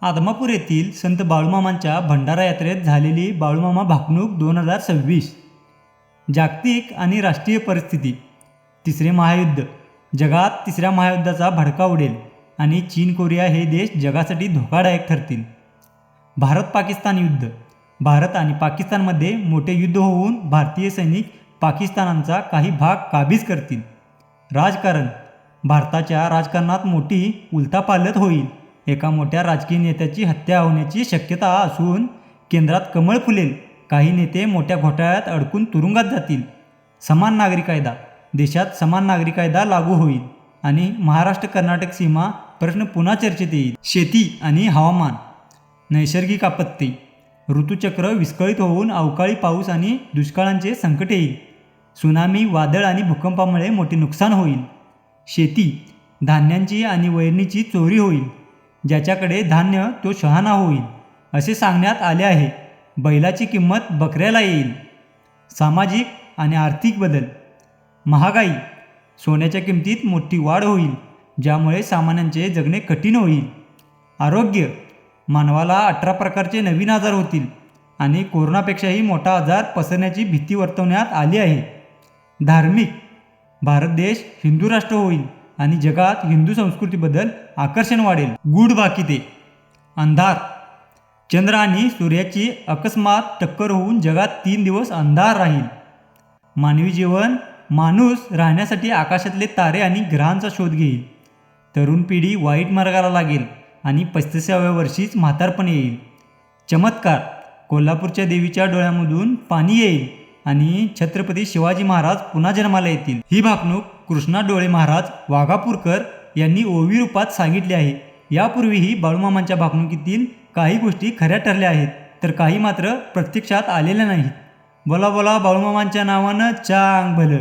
आदमापूर येथील संत बाळूमामांच्या भंडारा यात्रेत झालेली बाळूमामा भाकणूक 2026. जागतिक आणि राष्ट्रीय परिस्थिती. तिसरे महायुद्ध. जगात तिसऱ्या महायुद्धाचा भडका उडेल आणि चीन कोरिया हे देश जगासाठी धोकादायक ठरतील. भारत पाकिस्तान युद्ध. भारत आणि पाकिस्तानमध्ये मोठे युद्ध होऊन भारतीय सैनिक पाकिस्तानांचा काही भाग काबीज करतील. राजकारण. भारताच्या राजकारणात मोठी उलथापालथ होईल. एका मोठ्या राजकीय नेत्याची हत्या होण्याची शक्यता असून केंद्रात कमळ फुलेल. काही नेते मोठ्या घोटाळ्यात अडकून तुरुंगात जातील. समान नागरी कायदा. देशात समान नागरी कायदा लागू होईल आणि महाराष्ट्र कर्नाटक सीमा प्रश्न पुन्हा चर्चेत येईल. शेती आणि हवामान. नैसर्गिक आपत्ती. ऋतुचक्र विस्कळीत होऊन अवकाळी पाऊस आणि दुष्काळांचे संकट येईल. सुनामी, वादळ आणि भूकंपामुळे मोठे नुकसान होईल. शेती. धान्यांची आणि वैरणीची चोरी होईल. ज्याच्याकडे धान्य तो शहाणा होईल असे सांगण्यात आले आहे. बैलाची किंमत बकऱ्याला येईल. सामाजिक आणि आर्थिक बदल. महागाई. सोन्याच्या किमतीत मोठी वाढ होईल ज्यामुळे सामान्यांचे जगणे कठीण होईल. आरोग्य. मानवाला 18 प्रकारचे नवीन आजार होतील आणि कोरोनापेक्षाही मोठा आजार पसरण्याची भीती वर्तवण्यात आली आहे. धार्मिक. भारत देश हिंदू राष्ट्र होईल आणि जगात हिंदू संस्कृतीबद्दल आकर्षण वाढेल. गूढ भाकिते. अंधार. चंद्र आणि सूर्याची अकस्मात टक्कर होऊन जगात 3 दिवस अंधार राहील. मानवी जीवन. माणूस राहण्यासाठी आकाशातले तारे आणि ग्रहांचा शोध घेईल. तरुण पिढी वाईट मार्गाला लागेल आणि 35व्या वर्षीच म्हातारपण येईल. चमत्कार. कोल्हापूरच्या देवीच्या डोळ्यामधून पाणी येईल आणि छत्रपती शिवाजी महाराज पुन्हा जन्माला येतील. ही भाकणूक कृष्णा डोळे महाराज वाघापूरकर यांनी ओवी रूपात सांगितली आहे. यापूर्वीही बाळूमामांच्या भाकणुकीतील काही गोष्टी खऱ्या ठरल्या आहेत तर काही मात्र प्रत्यक्षात आलेल्या नाहीत. बोला बोला बाळूमामांच्या नावानं चांग भलं.